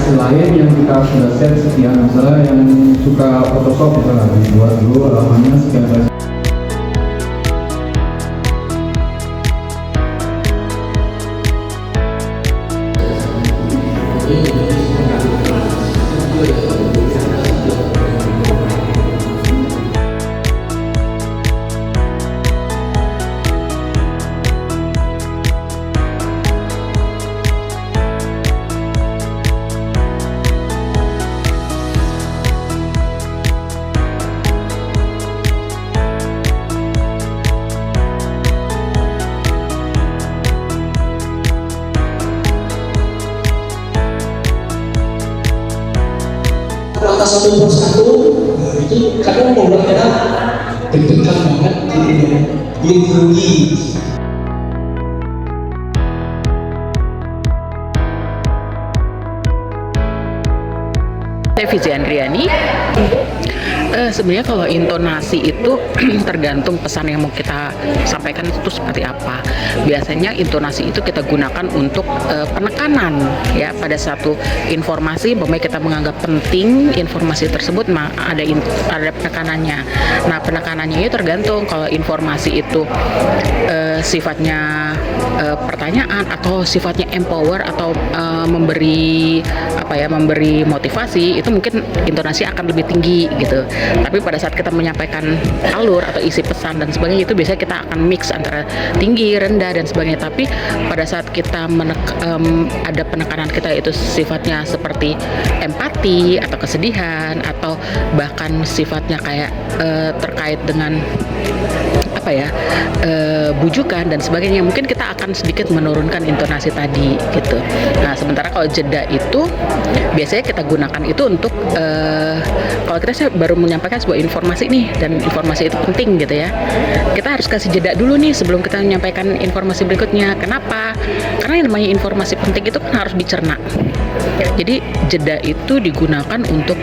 aplikasi lain yang kita sudah set sekian, misalnya yang suka Photoshop misalnya dibuat dulu halamannya sekian kali. Maka satu persatu itu kadang membuat kita deg-degan banget gitu, belum rugi. Saya Vizi Andriani. Sebenarnya kalau intonasi itu tergantung pesan yang mau kita sampaikan itu seperti apa. Biasanya intonasi itu kita gunakan untuk penekanan ya pada satu informasi, umpamanya kita menganggap penting informasi tersebut, ada penekanannya. Nah, penekanannya itu tergantung kalau informasi itu sifatnya pertanyaan atau sifatnya empower atau memberi motivasi, itu mungkin intonasi akan lebih tinggi gitu. Tapi pada saat kita menyampaikan alur atau isi pesan dan sebagainya, itu biasanya kita akan mix antara tinggi, rendah dan sebagainya. Tapi pada saat kita ada penekanan kita itu sifatnya seperti empati atau kesedihan atau bahkan sifatnya kayak terkait dengan bujukan dan sebagainya, mungkin kita akan sedikit menurunkan intonasi tadi gitu. Nah, sementara kalau jeda itu biasanya kita gunakan itu untuk kalau kita baru menyampaikan sebuah informasi nih dan informasi itu penting gitu ya, kita harus kasih jeda dulu nih sebelum kita menyampaikan informasi berikutnya. Kenapa? Karena yang namanya informasi penting itu kan harus dicerna. Jadi jeda itu digunakan untuk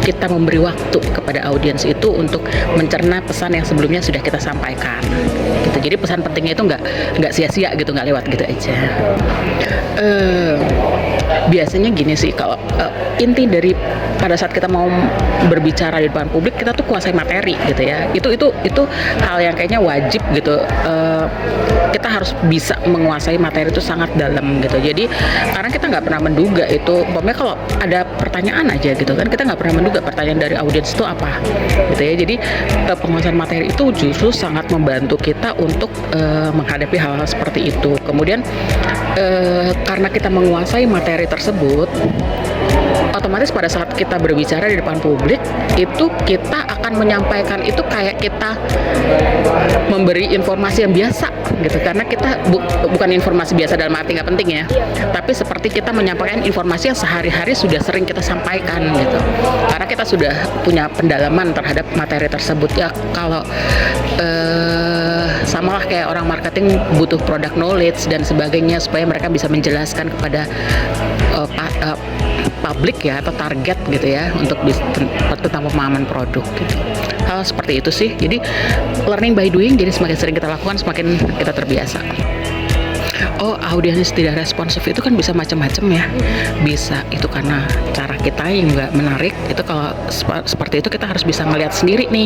kita memberi waktu kepada audiens itu untuk mencerna pesan yang sebelumnya sudah kita sampaikan gitu. Jadi pesan pentingnya itu nggak sia-sia gitu, nggak lewat gitu aja. Biasanya gini sih, kalau inti dari pada saat kita mau berbicara di depan publik, kita tuh kuasai materi gitu ya. Itu hal yang kayaknya wajib gitu. Kita harus bisa menguasai materi itu sangat dalam gitu. Jadi karena kita nggak pernah menduga itu, umpamanya kalau ada pertanyaan aja gitu kan, kita nggak pernah menduga pertanyaan dari audiens itu apa gitu ya. Jadi penguasaan materi itu justru sangat membantu kita untuk menghadapi hal-hal seperti itu. Kemudian karena kita menguasai materi tersebut, otomatis pada saat kita berbicara di depan publik itu kita akan menyampaikan itu kayak kita memberi informasi yang biasa gitu, karena kita bukan informasi biasa dalam arti nggak penting ya, tapi seperti kita menyampaikan informasi yang sehari-hari sudah sering kita sampaikan gitu, karena kita sudah punya pendalaman terhadap materi tersebut ya. Kalau samalah kayak orang marketing butuh product knowledge dan sebagainya supaya mereka bisa menjelaskan kepada publik ya atau target gitu ya untuk tentang pemahaman produk gitu. Hal seperti itu sih. Jadi learning by doing, jadi semakin sering kita lakukan semakin kita terbiasa. Oh, audiens tidak responsif itu kan bisa macam-macam ya. Bisa itu karena cara kita yang nggak menarik. Itu kalau seperti itu kita harus bisa ngelihat sendiri nih,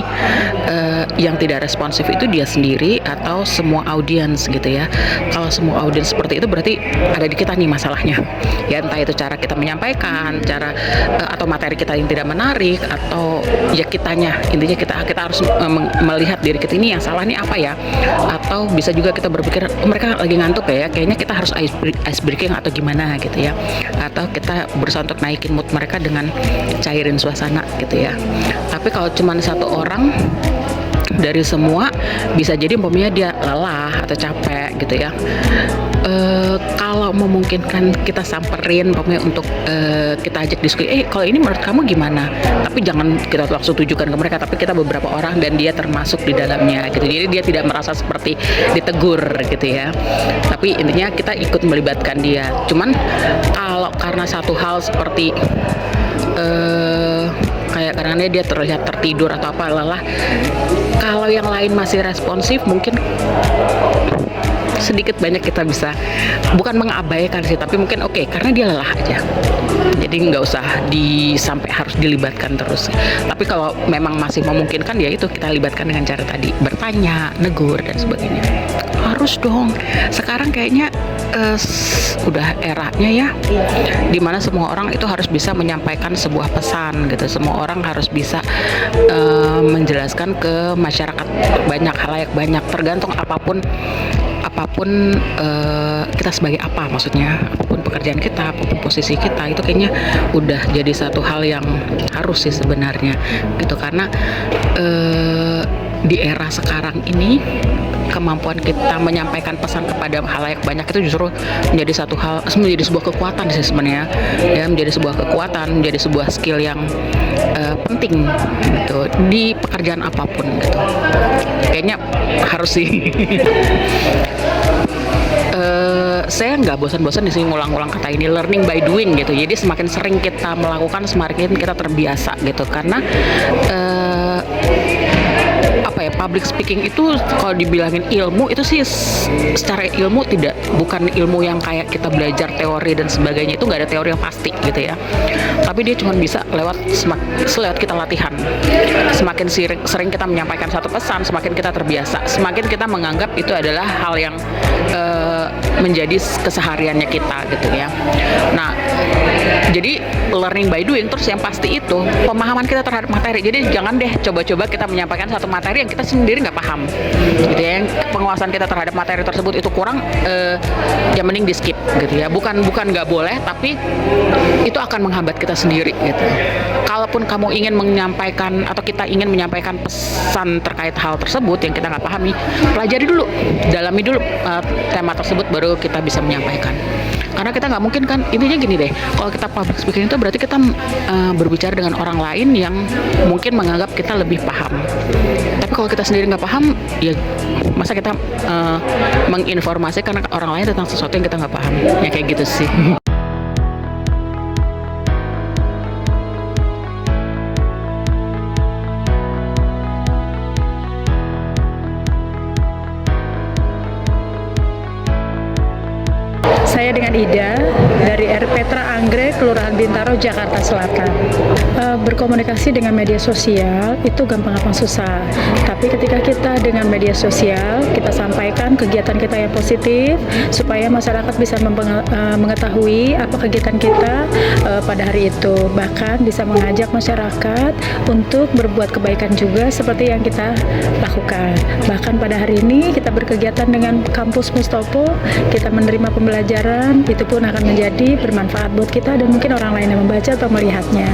yang tidak responsif itu dia sendiri atau semua audiens gitu ya. Kalau semua audiens seperti itu berarti ada di kita nih masalahnya. Ya entah itu cara kita menyampaikan, cara atau materi kita yang tidak menarik, atau ya kitanya, intinya kita harus melihat diri kita ini yang salah nih apa ya. Atau bisa juga kita berpikir mereka lagi ngantuk ya, kayaknya kita harus ice breaking atau gimana gitu ya, atau kita berusaha untuk naikin mood mereka dengan cairin suasana gitu ya. Tapi kalau cuma satu orang dari semua, bisa jadi umpamanya dia lelah atau capek gitu ya. Kalau memungkinkan kita samperin umpamanya untuk kita ajak diskusi, kalau ini menurut kamu gimana, tapi jangan kita langsung tujukan ke mereka, tapi kita beberapa orang dan dia termasuk di dalamnya gitu, jadi dia tidak merasa seperti ditegur gitu ya, tapi intinya kita ikut melibatkan dia. Cuman kalau karena satu hal seperti kayak karena dia terlihat tertidur atau apa, lelah, kalau yang lain masih responsif, mungkin sedikit banyak kita bisa bukan mengabaikan sih, tapi mungkin oke, karena dia lelah aja. Jadi nggak usah sampai harus dilibatkan terus. Tapi kalau memang masih memungkinkan, ya itu kita libatkan dengan cara tadi, bertanya, negur dan sebagainya. Harus dong. Sekarang kayaknya udah eranya ya, dimana semua orang itu harus bisa menyampaikan sebuah pesan gitu. Semua orang harus bisa menjelaskan ke masyarakat banyak, halayak banyak, tergantung apapun kita sebagai apa, maksudnya apapun pekerjaan kita, apapun posisi kita, itu kayaknya udah jadi satu hal yang harus sih sebenarnya gitu. Karena di era sekarang ini kemampuan kita menyampaikan pesan kepada halayak banyak itu justru menjadi satu hal, menjadi sebuah kekuatan sih sebenarnya ya, menjadi sebuah kekuatan, menjadi sebuah skill yang penting gitu di pekerjaan apapun gitu. Kayaknya harus sih. Saya nggak bosan-bosan di sini ngulang-ngulang kata ini, learning by doing gitu. Jadi semakin sering kita melakukan, semakin kita terbiasa gitu. Karena public speaking itu kalau dibilangin ilmu itu sih secara ilmu bukan ilmu yang kayak kita belajar teori dan sebagainya, itu nggak ada teori yang pasti gitu ya. Tapi dia cuma bisa lewat kita latihan. Semakin sering kita menyampaikan satu pesan, semakin kita terbiasa, semakin kita menganggap itu adalah hal yang menjadi kesehariannya kita gitu ya. Nah, jadi learning by doing, terus yang pasti itu pemahaman kita terhadap materi. Jadi jangan deh coba-coba kita menyampaikan satu materi yang kita sendiri nggak paham gitu ya, yang penguasaan kita terhadap materi tersebut itu kurang, ya mending di skip gitu ya. Bukan nggak boleh, tapi itu akan menghambat kita sendiri gitu. Kalaupun kamu ingin menyampaikan atau kita ingin menyampaikan pesan terkait hal tersebut yang kita nggak pahami, pelajari dulu, dalami dulu tema tersebut, baru kita bisa menyampaikan. Karena kita nggak mungkin kan, intinya gini deh, kalau kita public speaking itu berarti kita berbicara dengan orang lain yang mungkin menganggap kita lebih paham. Tapi kalau kita sendiri nggak paham, ya masa kita menginformasikan orang lain tentang sesuatu yang kita nggak paham, ya kayak gitu sih. Saya dengan Ida dari Petra Anggrek, Kelurahan Bintaro, Jakarta Selatan. Berkomunikasi dengan media sosial itu gampang-gampang susah. Tapi ketika kita dengan media sosial, kita sampaikan kegiatan kita yang positif supaya masyarakat bisa mengetahui apa kegiatan kita pada hari itu. Bahkan bisa mengajak masyarakat untuk berbuat kebaikan juga seperti yang kita lakukan. Bahkan pada hari ini kita berkegiatan dengan Kampus Mustopo, kita menerima pembelajaran, itu pun akan menjadi bermanfaat buat kita dan mungkin orang lain yang membaca atau melihatnya.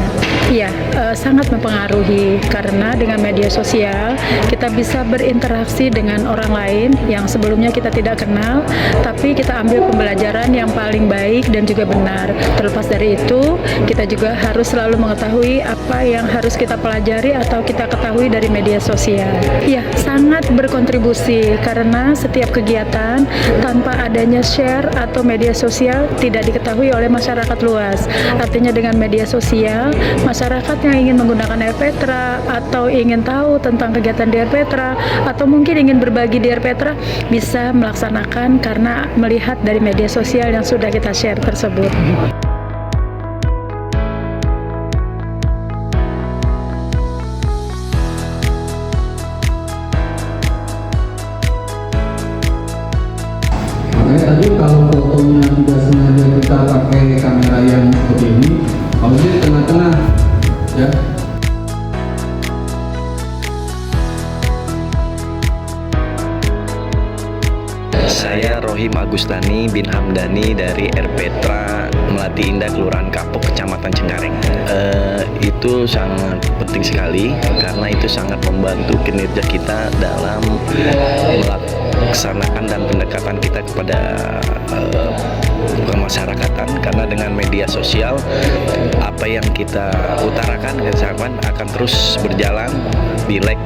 Iya, sangat mempengaruhi karena dengan media sosial kita bisa berinteraksi dengan orang lain yang sebelumnya kita tidak kenal, tapi kita ambil pembelajaran yang paling baik dan juga benar. Terlepas dari itu, kita juga harus selalu mengetahui apa yang harus kita pelajari atau kita ketahui dari media sosial. Iya, sangat berkontribusi karena setiap kegiatan tanpa adanya share atau media sosial tidak diketahui oleh masyarakat luas. Artinya dengan media sosial, masyarakat yang ingin menggunakan Airpetra atau ingin tahu tentang kegiatan di Airpetra atau mungkin ingin berbagi di Airpetra bisa melaksanakan karena melihat dari media sosial yang sudah kita share tersebut. Makanya tadi kalau fotonya tidak sengaja kita pakai kamera yang seperti ini, kalau dia di tengah-tengah ya. Saya Rohim Agustani bin Hamdani dari Airpetra Melati Indah, Kelurahan Kapuk, Kecamatan Cengkareng. Itu sangat penting sekali karena itu sangat membantu kinerja kita dalam melaksanakan dan pendekatan kita kepada kemasyarakatan. Karena dengan media sosial, apa yang kita utarakan akan terus berjalan, di like.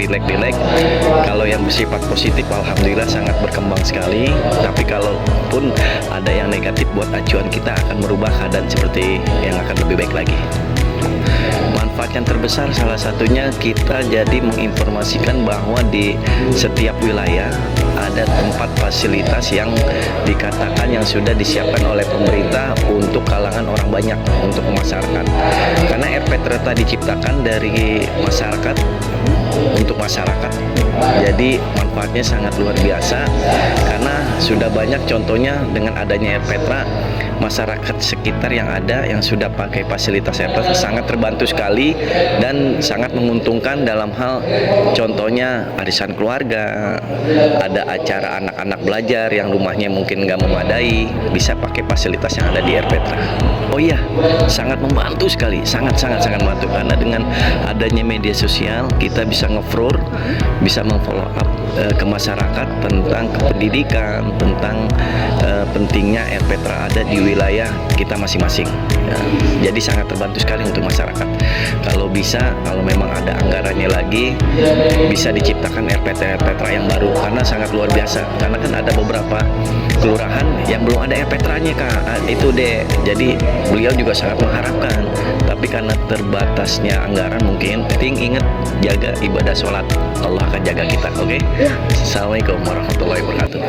Kalau yang bersifat positif, alhamdulillah sangat berkembang sekali. Tapi kalaupun ada yang negatif buat acuan, kita akan merubah keadaan seperti yang akan lebih baik lagi. Manfaat manfaat yang terbesar salah satunya kita jadi menginformasikan bahwa di setiap wilayah ada tempat fasilitas yang dikatakan yang sudah disiapkan oleh pemerintah untuk kalangan orang banyak, untuk masyarakat. Karena RPTRA diciptakan dari masyarakat untuk masyarakat. Jadi manfaatnya sangat luar biasa karena sudah banyak contohnya dengan adanya RPTRA, masyarakat sekitar yang ada yang sudah pakai fasilitas RPTRA sangat terbantu sekali dan sangat menguntungkan dalam hal contohnya arisan keluarga, ada acara anak-anak belajar yang rumahnya mungkin nggak memadai, bisa pakai fasilitas yang ada di RPTRA. Oh iya, sangat membantu sekali, sangat membantu karena dengan adanya media sosial kita bisa nge-forward, bisa memfollow up ke masyarakat tentang pendidikan, tentang pentingnya RPTRA ada di wilayah kita masing-masing. Ya, jadi sangat terbantu sekali untuk masyarakat. Kalau bisa, kalau memang ada anggarannya lagi, bisa diciptakan RPTRA yang baru karena sangat luar biasa. Karena kan ada beberapa kelurahan yang belum ada RPTRA-nya Kak. Itu deh. Jadi beliau juga sangat mengharapkan. Tapi karena terbatasnya anggaran mungkin, penting ingat jaga ibadah sholat. Allah akan jaga kita, oke? Assalamualaikum warahmatullahi wabarakatuh.